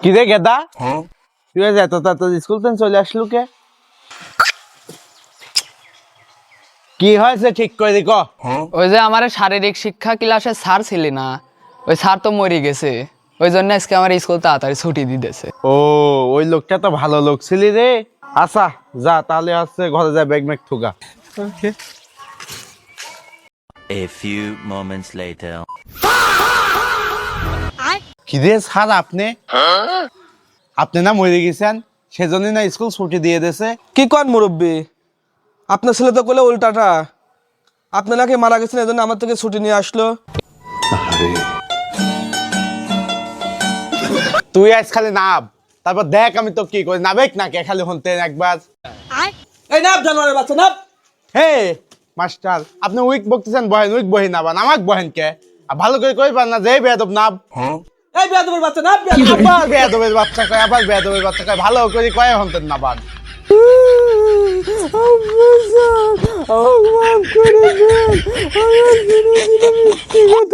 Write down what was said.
কি রে গেদা তুই এত তাড়াতাড়ি স্কুল থেকে চলে আসলু কে? কি হয়েছে ঠিক করে ক। ওই যে আমার শারীরিক শিক্ষা ক্লাসে স্যার ছিলি না, ওই স্যার তো মরে গেছে, ওই জন্য আজকে আমার স্কুল তাড়াতাড়ি ছুটি দিতেছে। ও ওই লোকটা তো ভালো লোক ছিলি রে। আচ্ছা যা তাহলে আসছে ঘরে যা bag ম্যাগ ঠুকা। A few moments later. কি রে স্যার আপনি না মরে গেছেন সেজন্য না স্কুল ছুটি দিয়ে দিয়েছে। কি কন মুরব্বী, আপনার ছেলে তো করলে উল্টাটা, আপনি নাকি মারা গেছেন এজন্য আমার থেকে ছুটি নিয়ে আসলো। তুই আজ খালি নাব, তারপর দেখ আমি তো কি করি। নাবেক না কে খালি হতে একবার। এই নাপ জানোয়ারের বাচ্চা নাপ। হে মাস্টার আপনি উইক বকতেছেন, বহেন উইক বহি নাবান আমাক বহেন কে? আর ভালো করে কই পার না যে বেয়াদব নাব। এই বেয়াদবের বাচ্চা নাপ। আবার বেয়াদবের বাচ্চা কয়, আবার বেয়াদবের বাচ্চা কয়, ভালো করে কয় হতেন নাবান। মাফ করে দেন, আমার